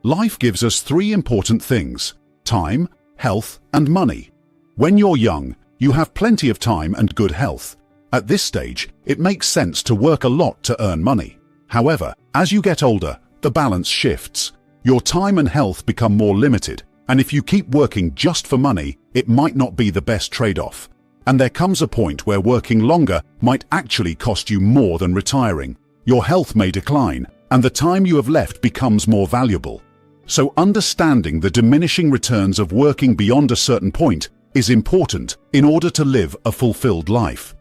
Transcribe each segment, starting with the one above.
Life gives us three important things: time, health, and money. When you're young, you have plenty of time and good health. At this stage, it makes sense to work a lot to earn money. However, as you get older, the balance shifts. Your time and health become more limited, and if you keep working just for money, it might not be the best trade-off. And there comes a point where working longer might actually cost you more than retiring. Your health may decline, and the time you have left becomes more valuable. So understanding the diminishing returns of working beyond a certain point is important in order to live a fulfilled life.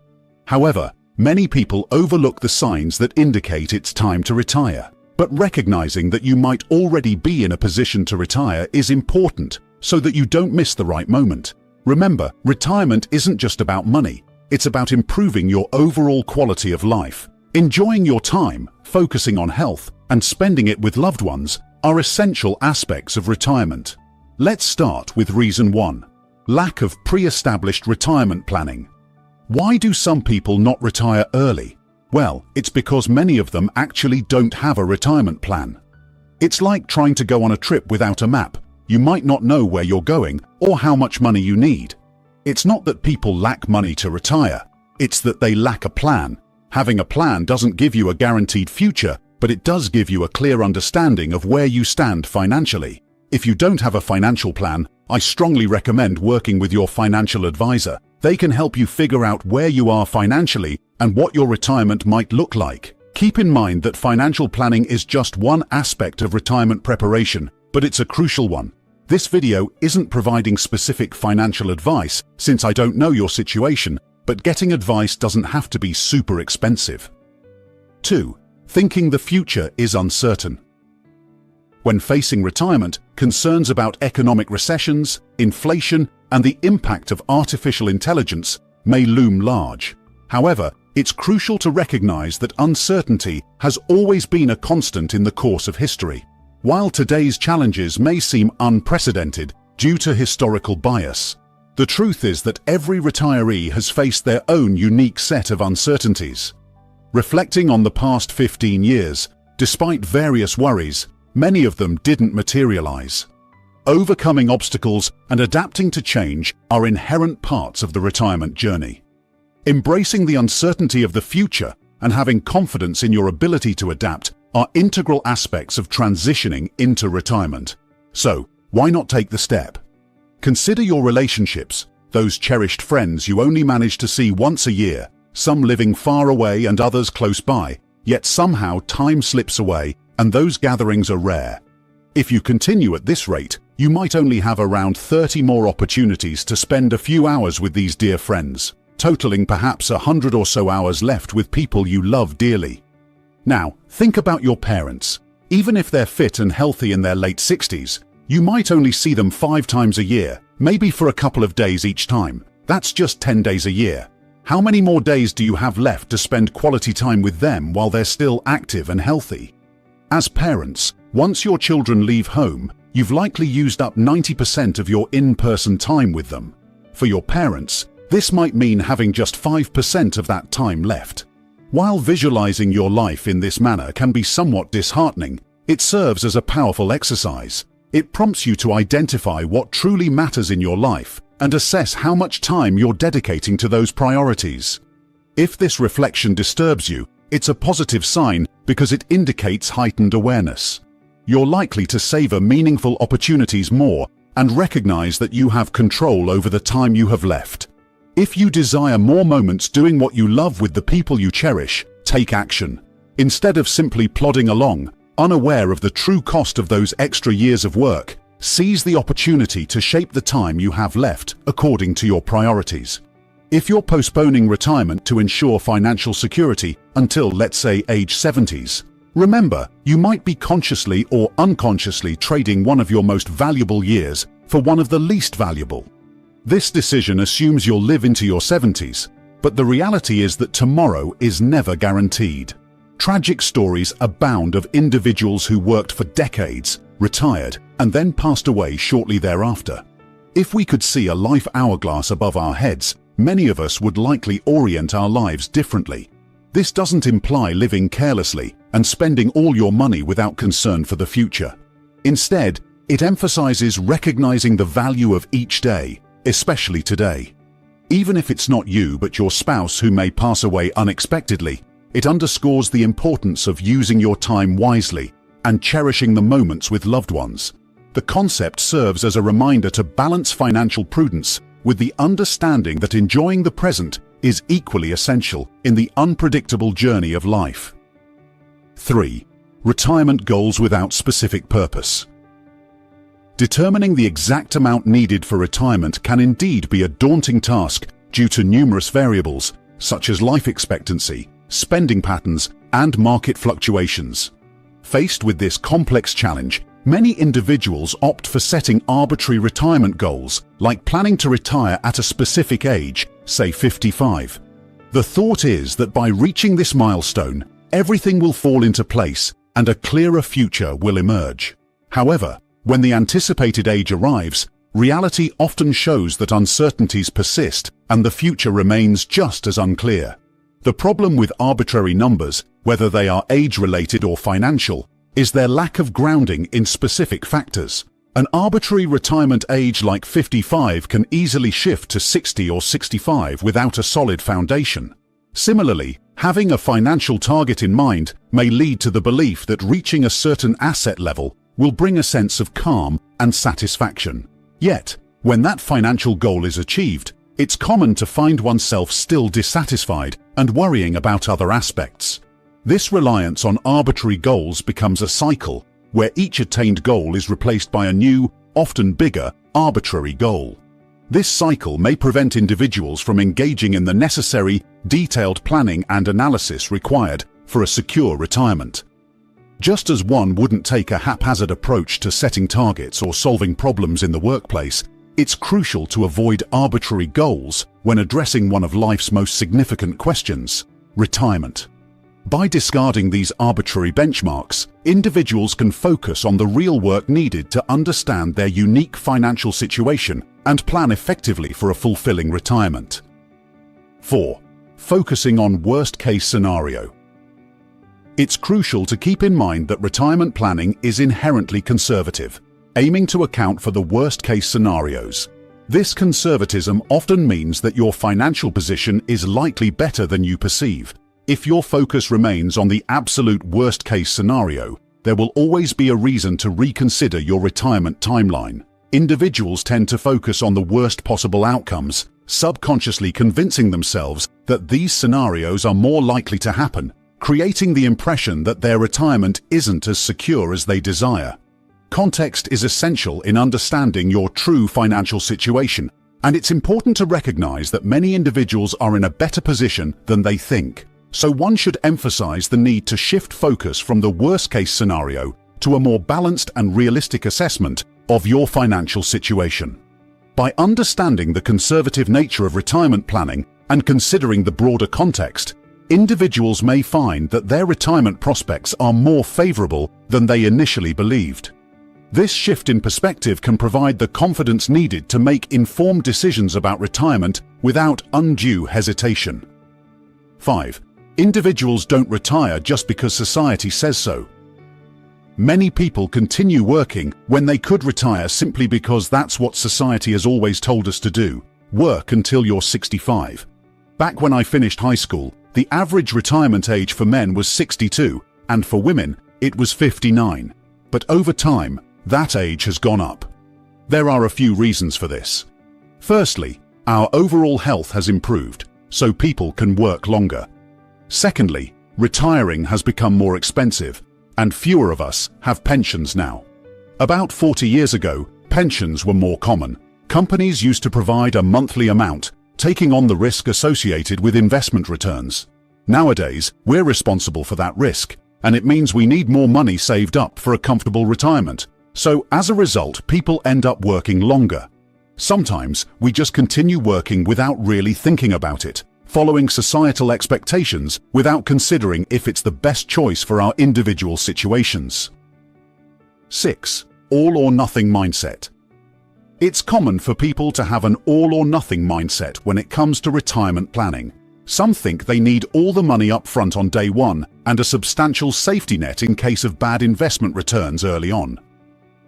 However, many people overlook the signs that indicate it's time to retire. But recognizing that you might already be in a position to retire is important so that you don't miss the right moment. Remember, retirement isn't just about money. It's about improving your overall quality of life. Enjoying your time, focusing on health, and spending it with loved ones are essential aspects of retirement. Let's start with reason 1. Lack of pre-established retirement planning. Why do some people not retire early? Well, it's because many of them actually don't have a retirement plan. It's like trying to go on a trip without a map. You might not know where you're going or how much money you need. It's not that people lack money to retire. It's that they lack a plan. Having a plan doesn't give you a guaranteed future, but it does give you a clear understanding of where you stand financially. If you don't have a financial plan, I strongly recommend working with your financial advisor. They can help you figure out where you are financially and what your retirement might look like. Keep in mind that financial planning is just one aspect of retirement preparation, but it's a crucial one. This video isn't providing specific financial advice since I don't know your situation, but getting advice doesn't have to be super expensive. 2. Thinking the future is uncertain. When facing retirement, concerns about economic recessions, inflation, and the impact of artificial intelligence may loom large. However, it's crucial to recognize that uncertainty has always been a constant in the course of history. While today's challenges may seem unprecedented due to historical bias, the truth is that every retiree has faced their own unique set of uncertainties. Reflecting on the past 15 years, despite various worries, many of them didn't materialize. Overcoming obstacles and adapting to change are inherent parts of the retirement journey. Embracing the uncertainty of the future and having confidence in your ability to adapt are integral aspects of transitioning into retirement. So, why not take the step? Consider your relationships, those cherished friends you only manage to see once a year, some living far away and others close by, yet somehow time slips away and those gatherings are rare. If you continue at this rate, you might only have around 30 more opportunities to spend a few hours with these dear friends, totaling perhaps 100 or so hours left with people you love dearly. Now, think about your parents. Even if they're fit and healthy in their late 60s, you might only see them 5 times a year, maybe for a couple of days each time. That's just 10 days a year. How many more days do you have left to spend quality time with them while they're still active and healthy? As parents, once your children leave home, you've likely used up 90% of your in-person time with them. For your parents, this might mean having just 5% of that time left. While visualizing your life in this manner can be somewhat disheartening, it serves as a powerful exercise. It prompts you to identify what truly matters in your life and assess how much time you're dedicating to those priorities. If this reflection disturbs you, it's a positive sign because it indicates heightened awareness. You're likely to savor meaningful opportunities more and recognize that you have control over the time you have left. If you desire more moments doing what you love with the people you cherish, take action. Instead of simply plodding along, unaware of the true cost of those extra years of work, seize the opportunity to shape the time you have left according to your priorities. If you're postponing retirement to ensure financial security until, let's say, age 70s, remember, you might be consciously or unconsciously trading one of your most valuable years for one of the least valuable. This decision assumes you'll live into your 70s, but the reality is that tomorrow is never guaranteed. Tragic stories abound of individuals who worked for decades, retired, and then passed away shortly thereafter. If we could see a life hourglass above our heads, many of us would likely orient our lives differently. This doesn't imply living carelessly and spending all your money without concern for the future. Instead, it emphasizes recognizing the value of each day, especially today. Even if it's not you but your spouse who may pass away unexpectedly, it underscores the importance of using your time wisely and cherishing the moments with loved ones. The concept serves as a reminder to balance financial prudence with the understanding that enjoying the present is equally essential in the unpredictable journey of life. 3. Retirement goals without specific purpose. Determining the exact amount needed for retirement can indeed be a daunting task due to numerous variables, such as life expectancy, spending patterns, and market fluctuations. Faced with this complex challenge, many individuals opt for setting arbitrary retirement goals, like planning to retire at a specific age, say 55. The thought is that by reaching this milestone, everything will fall into place and a clearer future will emerge. However, when the anticipated age arrives, reality often shows that uncertainties persist and the future remains just as unclear. The problem with arbitrary numbers, whether they are age-related or financial, is their lack of grounding in specific factors. An arbitrary retirement age like 55 can easily shift to 60 or 65 without a solid foundation. Similarly, having a financial target in mind may lead to the belief that reaching a certain asset level will bring a sense of calm and satisfaction. Yet, when that financial goal is achieved, it's common to find oneself still dissatisfied and worrying about other aspects. This reliance on arbitrary goals becomes a cycle, where each attained goal is replaced by a new, often bigger, arbitrary goal. This cycle may prevent individuals from engaging in the necessary, detailed planning and analysis required for a secure retirement. Just as one wouldn't take a haphazard approach to setting targets or solving problems in the workplace, it's crucial to avoid arbitrary goals when addressing one of life's most significant questions: retirement. By discarding these arbitrary benchmarks, individuals can focus on the real work needed to understand their unique financial situation and plan effectively for a fulfilling retirement. 4. Focusing on worst-case scenario. It's crucial to keep in mind that retirement planning is inherently conservative, aiming to account for the worst-case scenarios. This conservatism often means that your financial position is likely better than you perceive. If your focus remains on the absolute worst-case scenario, there will always be a reason to reconsider your retirement timeline. Individuals tend to focus on the worst possible outcomes, subconsciously convincing themselves that these scenarios are more likely to happen, creating the impression that their retirement isn't as secure as they desire. Context is essential in understanding your true financial situation, and it's important to recognize that many individuals are in a better position than they think. So one should emphasize the need to shift focus from the worst-case scenario to a more balanced and realistic assessment of your financial situation. By understanding the conservative nature of retirement planning and considering the broader context, individuals may find that their retirement prospects are more favorable than they initially believed. This shift in perspective can provide the confidence needed to make informed decisions about retirement without undue hesitation. 5. Individuals don't retire just because society says so. Many people continue working when they could retire simply because that's what society has always told us to do: work until you're 65. Back when I finished high school, the average retirement age for men was 62, and for women, it was 59. But over time, that age has gone up. There are a few reasons for this. Firstly, our overall health has improved, so people can work longer. Secondly, retiring has become more expensive, and fewer of us have pensions now. About 40 years ago, pensions were more common. Companies used to provide a monthly amount, taking on the risk associated with investment returns. Nowadays, we're responsible for that risk, and it means we need more money saved up for a comfortable retirement. So, as a result, people end up working longer. Sometimes, we just continue working without really thinking about it, following societal expectations without considering if it's the best choice for our individual situations. 6. All-or-nothing mindset. It's common for people to have an all-or-nothing mindset when it comes to retirement planning. Some think they need all the money up front on day one and a substantial safety net in case of bad investment returns early on.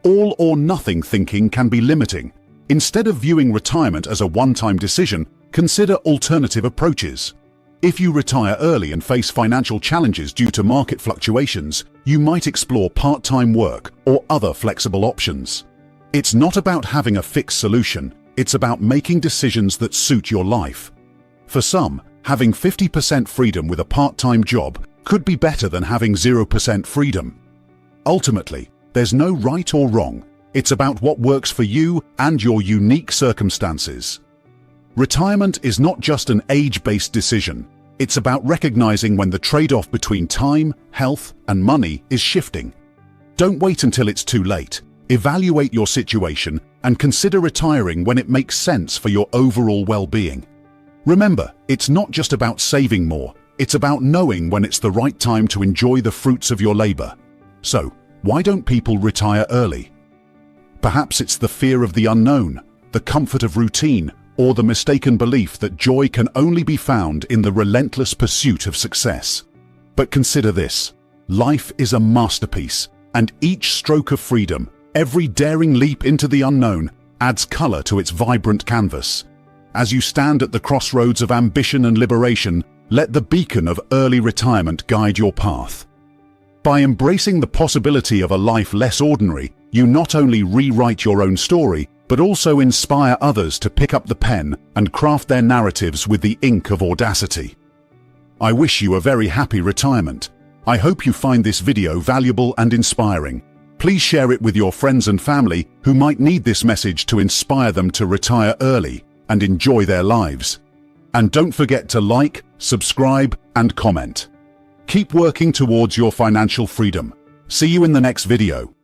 All or nothing thinking can be limiting. Instead of viewing retirement as a one-time decision, consider alternative approaches. If you retire early and face financial challenges due to market fluctuations, you might explore part-time work or other flexible options. It's not about having a fixed solution, it's about making decisions that suit your life. For some, having 50% freedom with a part-time job could be better than having 0% freedom. Ultimately, there's no right or wrong. It's about what works for you and your unique circumstances. Retirement is not just an age-based decision. It's about recognizing when the trade-off between time, health, and money is shifting. Don't wait until it's too late. Evaluate your situation and consider retiring when it makes sense for your overall well-being. Remember, it's not just about saving more. It's about knowing when it's the right time to enjoy the fruits of your labor. So, why don't people retire early? Perhaps it's the fear of the unknown, the comfort of routine, or the mistaken belief that joy can only be found in the relentless pursuit of success. But consider this: life is a masterpiece, and each stroke of freedom, every daring leap into the unknown, adds color to its vibrant canvas. As you stand at the crossroads of ambition and liberation, let the beacon of early retirement guide your path. By embracing the possibility of a life less ordinary, you not only rewrite your own story, but also inspire others to pick up the pen and craft their narratives with the ink of audacity. I wish you a very happy retirement. I hope you find this video valuable and inspiring. Please share it with your friends and family who might need this message to inspire them to retire early and enjoy their lives. And don't forget to like, subscribe, and comment. Keep working towards your financial freedom. See you in the next video.